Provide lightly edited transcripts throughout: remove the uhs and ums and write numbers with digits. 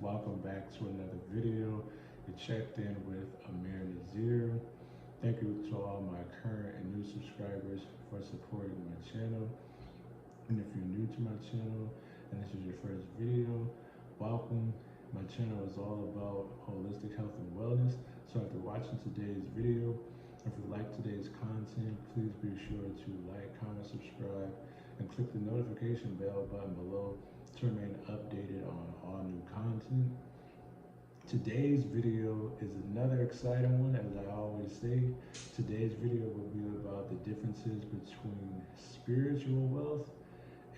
welcome back to another video. You checked in with Ameer Naseer. Thank you to all my current and new subscribers for supporting my channel. And if you're new to my channel and this is your first video, welcome. My channel is all about holistic health and wellness. So after watching today's video, if you like today's content, please be sure to like, comment, subscribe, and click the notification bell button below to remain updated on all new content. Today's video is another exciting one, as I always say. Today's video will be about the differences between spiritual wealth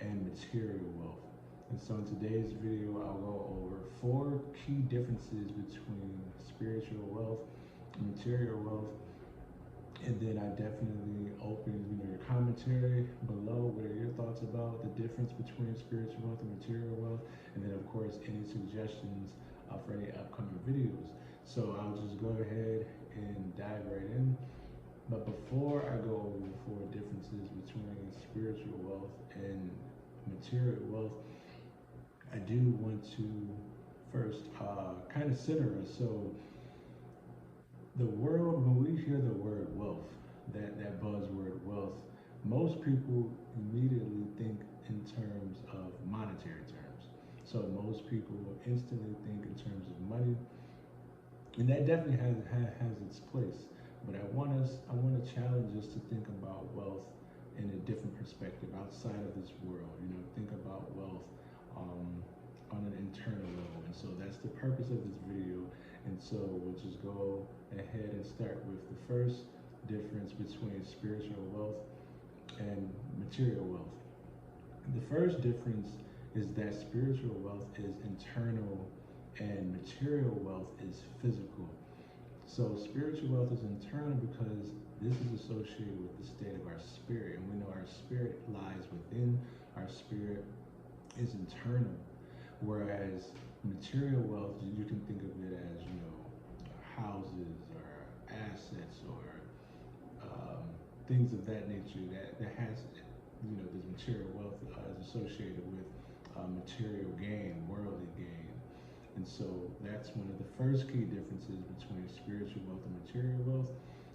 and material wealth. And so in today's video, I'll go over 4 key differences between spiritual wealth and material wealth. And then I definitely open your commentary below. What are your thoughts about the difference between spiritual wealth and material wealth? And then of course, any suggestions for any upcoming videos. So I'll just go ahead and dive right in. But before I go over the 4 differences between spiritual wealth and material wealth, I do want to first kind of center us. So the world, when we hear the word wealth, that buzzword wealth, most people immediately think in terms of monetary terms. So most people instantly think in terms of money, and that definitely has its place. But I want to challenge us to think about wealth in a different perspective outside of this world. Think about wealth on an internal level. And so that's the purpose of this video. And so we'll just go ahead and start with the first difference between spiritual wealth and material wealth. The first difference is that spiritual wealth is internal and material wealth is physical. So spiritual wealth is internal because this is associated with the state of our spirit. And we know our spirit lies within, our spirit is internal. Whereas material wealth, you can think of it as, houses or assets or things of that nature that has, this material wealth is associated with material gain, worldly gain. And so that's one of the first key differences between spiritual wealth and material wealth.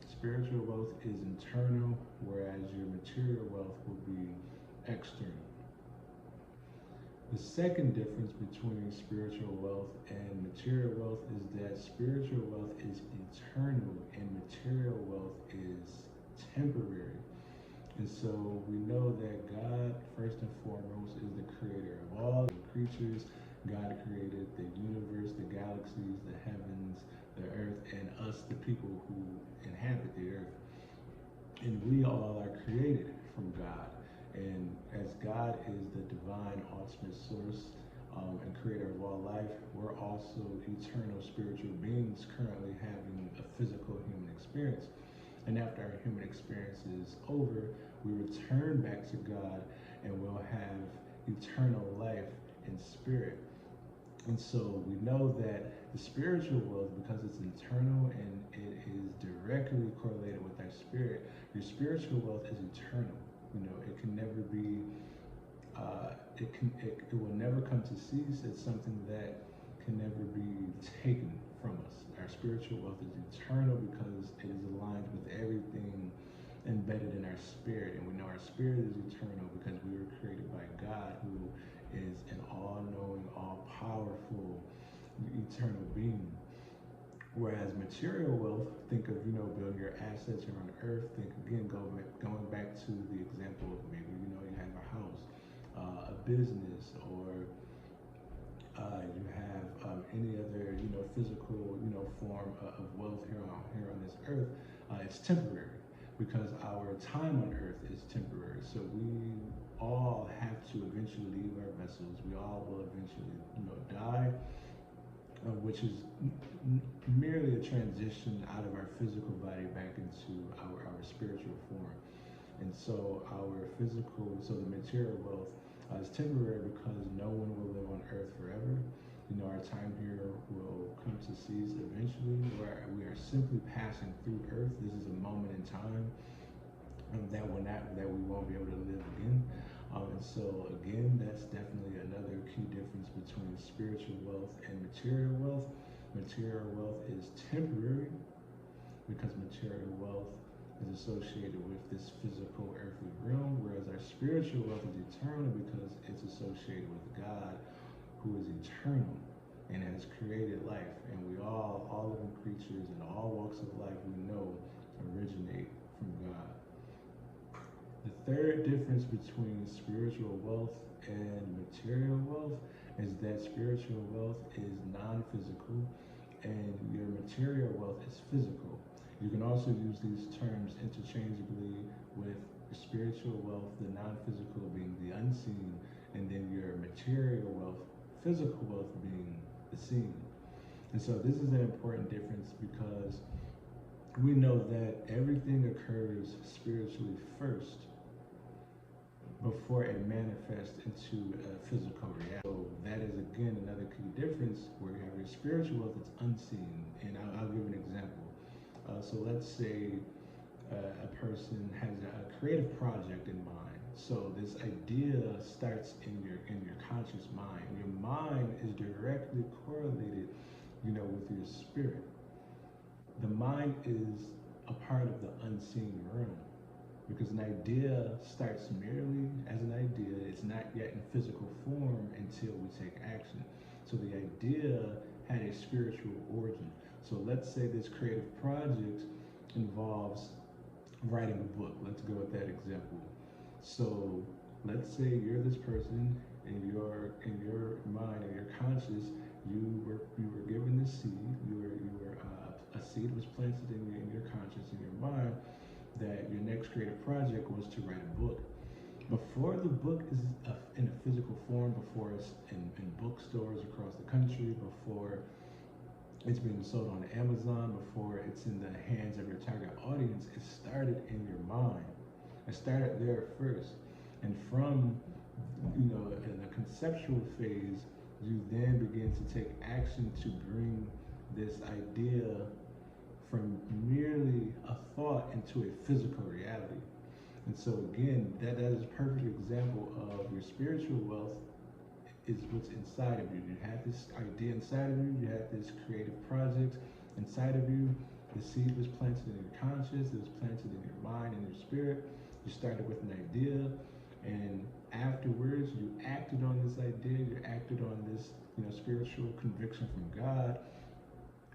Spiritual wealth is internal, whereas your material wealth will be external. The second difference between spiritual wealth and material wealth is that spiritual wealth is eternal and material wealth is temporary. And so we know that God, first and foremost, is the creator of all creatures. God created the universe, the galaxies, the heavens, the earth, and us, the people who inhabit the earth. And we all are created from God. And as God is the divine ultimate source and creator of all life, we're also eternal spiritual beings currently having a physical human experience. And after our human experience is over, we return back to God and we'll have eternal life in spirit. And so we know that the spiritual wealth, because it's internal and it is directly correlated with our spirit, your spiritual wealth is eternal. It can never be, it will never come to cease. It's something that can never be taken from us. Our spiritual wealth is eternal because it is aligned with everything embedded in our spirit. And we know our spirit is eternal because we were created by God, who is an all-knowing, all-powerful, eternal being. Whereas material wealth, think of, building your assets here on earth. Think again, going back to the example of maybe, you have a house, a business, or you have any other, physical, form of wealth here on this earth. It's temporary because our time on earth is temporary. So we all have to eventually leave our vessels. We all will eventually, die. Which is merely a transition out of our physical body back into our spiritual form. And so the material wealth is temporary because no one will live on earth forever. Our time here will come to cease eventually, where we are simply passing through earth. This is a moment in time that we won't be able to live again. And so again, that's definitely another key difference between spiritual wealth and material wealth. Material wealth is temporary because material wealth is associated with this physical earthly realm, whereas our spiritual wealth is eternal because it's associated with God, who is eternal and has created life. And we all living creatures in all walks of life, we know originate from God. The third difference between spiritual wealth and material wealth is that spiritual wealth is non-physical and your material wealth is physical. You can also use these terms interchangeably with spiritual wealth, the non-physical being the unseen, and then your material wealth, physical wealth being the seen. And so this is an important difference because we know that everything occurs spiritually first before it manifests into a physical reality. So that is again another key difference where you have your spiritual wealth that's unseen. And I'll give an example. So let's say a person has a creative project in mind. So this idea starts in your conscious mind. Your mind is directly correlated, with your spirit. The mind is a part of the unseen realm because an idea starts merely as an idea. It's not yet in physical form until we take action. So the idea had a spiritual origin. So let's say this creative project involves writing a book. Let's go with that example. So let's say you're this person in your mind, in your conscious, you were given this seed. A seed was planted in your conscious, in your mind, that your next creative project was to write a book. Before the book is in a physical form, before it's in bookstores across the country, before it's being sold on Amazon, before it's in the hands of your target audience, it started in your mind. It started there first. And from, in the conceptual phase, you then begin to take action to bring this idea from merely a thought into a physical reality. And so again, that is a perfect example of your spiritual wealth is what's inside of you. You had this idea inside of you, you had this creative project inside of you. The seed was planted in your conscious, it was planted in your mind and your spirit. You started with an idea, and afterwards you acted on this idea, you acted on this, spiritual conviction from God,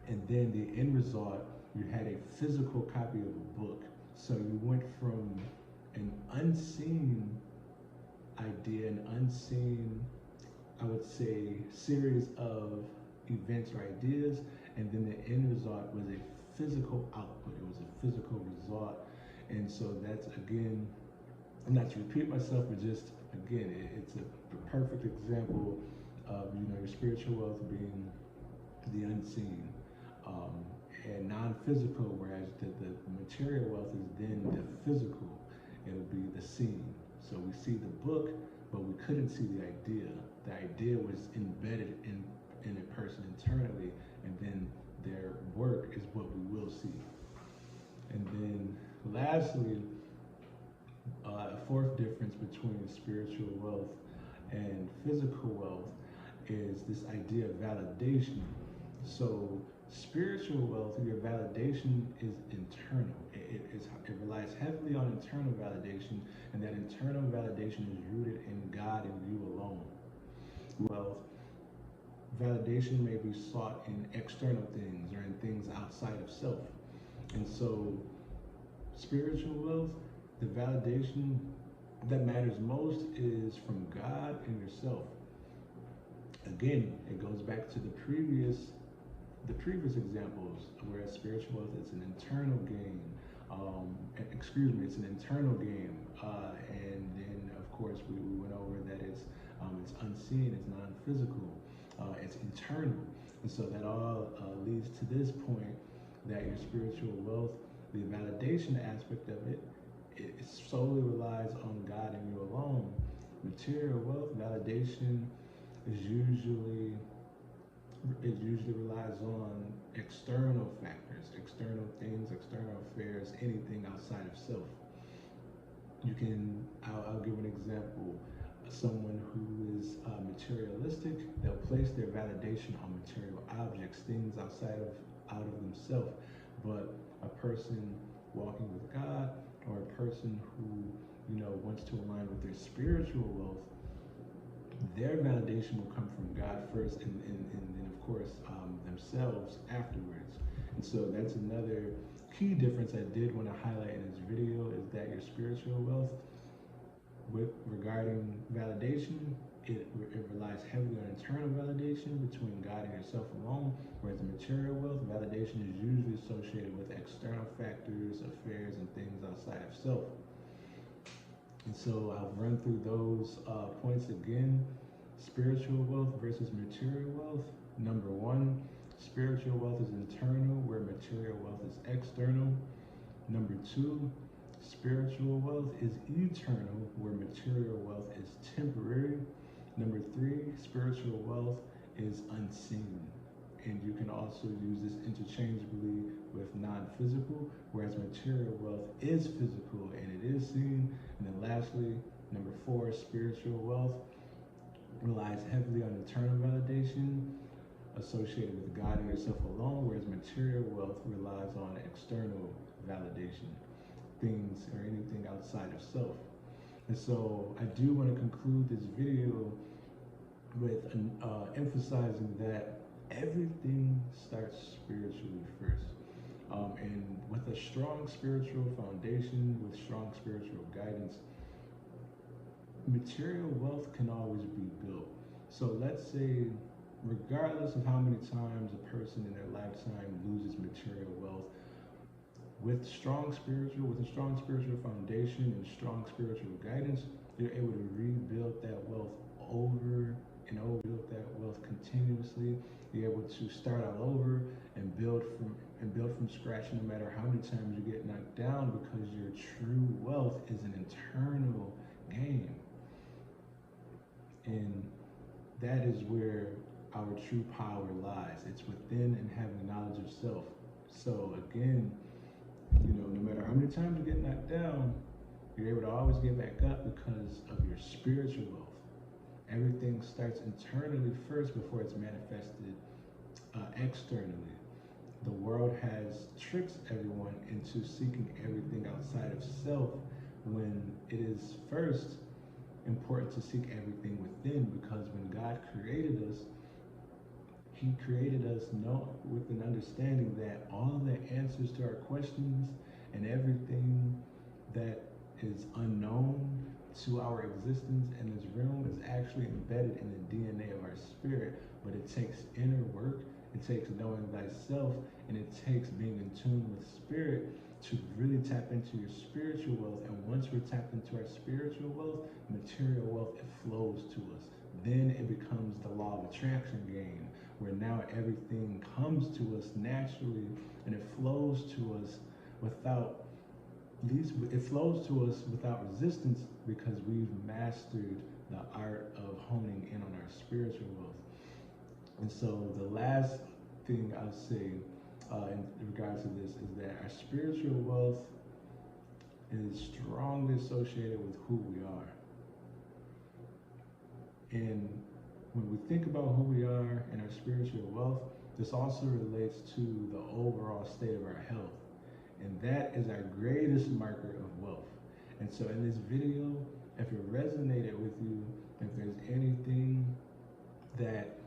and then the end result, you had a physical copy of a book. So you went from an unseen idea, an unseen, I would say, series of events or ideas, and then the end result was a physical output. It was a physical result. And so that's, again, not to repeat myself, but just, again, it's a perfect example of, your spiritual wealth being the unseen and non-physical, whereas the material wealth is then the physical. It'll be the seen. So we see the book, but we couldn't see the idea. The idea was embedded in a person internally, and then their work is what we will see. And then lastly, a fourth difference between spiritual wealth and physical wealth is this idea of validation. So spiritual wealth, your validation is internal. It relies heavily on internal validation, and that internal validation is rooted in God and you alone. Wealth, validation may be sought in external things or in things outside of self. And so spiritual wealth, the validation that matters most is from God and yourself. Again, it goes back to the previous examples, whereas spiritual wealth is an internal gain. It's an internal game. And then, of course, we went over that it's unseen, it's non-physical, it's internal. And so that all leads to this point that your spiritual wealth, the validation aspect of it solely relies on God and you alone. Material wealth, validation usually relies on external factors, external things, external affairs, anything outside of self. I'll give an example. Someone who is materialistic, they'll place their validation on material objects, things out of themselves. But a person walking with God, or a person who wants to align with their spiritual wealth, their validation will come from God first, and then of course themselves afterwards. And so that's another key difference I did want to highlight in this video, is that your spiritual wealth, with regarding validation, it relies heavily on internal validation between God and yourself alone, whereas material wealth validation is usually associated with external factors, affairs, and things outside of self. And so I'll run through those points again. Spiritual wealth versus material wealth. Number one, spiritual wealth is internal, where material wealth is external. Number two, spiritual wealth is eternal, where material wealth is temporary. Number three, spiritual wealth is unseen. And you can also use this interchangeably with non-physical, whereas material wealth is physical and it is seen. And then lastly, number four, spiritual wealth relies heavily on internal validation associated with God and yourself alone, whereas material wealth relies on external validation, things or anything outside of self. And so I do want to conclude this video with emphasizing that everything starts spiritually first. And with a strong spiritual foundation, with strong spiritual guidance, material wealth can always be built. So let's say, regardless of how many times a person in their lifetime loses material wealth, with a strong spiritual foundation and strong spiritual guidance, you're able to rebuild that wealth over and over, build that wealth continuously. You're able to start all over and build from scratch, no matter how many times you get knocked down, because your true wealth is an internal gain. And that is where our true power lies. It's within and having knowledge of self. So again, no matter how many times you get knocked down, you're able to always get back up because of your spiritual wealth. Everything starts internally first before it's manifested externally. The world has tricked everyone into seeking everything outside of self, when it is first important to seek everything within, because when God created us, He created us with an understanding that all the answers to our questions and everything that is unknown to our existence in this realm is actually embedded in the DNA of our spirit. But it takes inner work, it takes knowing thyself, and it takes being in tune with spirit to really tap into your spiritual wealth. And once we're tapped into our spiritual wealth, material wealth, it flows to us. Then it becomes the law of attraction game, where now everything comes to us naturally, and it flows to us without resistance, because we've mastered the art of honing in on our spiritual wealth. And so the last thing I'll say in regards to this is that our spiritual wealth is strongly associated with who we are. And when we think about who we are and our spiritual wealth, this also relates to the overall state of our health. And that is our greatest marker of wealth. And so in this video, if it resonated with you, if there's anything that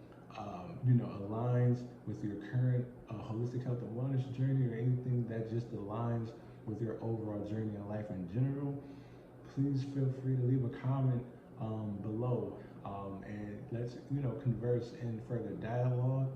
aligns with your current holistic health and wellness journey, or anything that just aligns with your overall journey in life in general, please feel free to leave a comment below, and let's converse in further dialogue.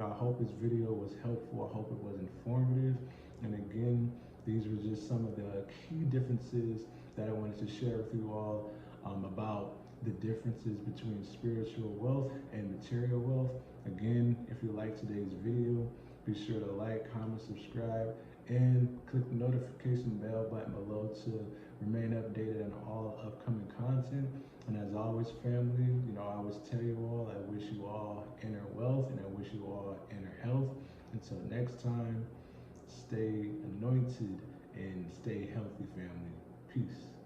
I hope this video was helpful. I hope it was informative. And again, these were just some of the key differences that I wanted to share with you all about the differences between spiritual wealth and material wealth. Again, if you like today's video, be sure to like, comment, subscribe, and click the notification bell button below to remain updated on all upcoming content. And as always, family, I always tell you all, I wish you all inner wealth, and I wish you all inner health. Until next time, stay anointed and stay healthy, family. Peace.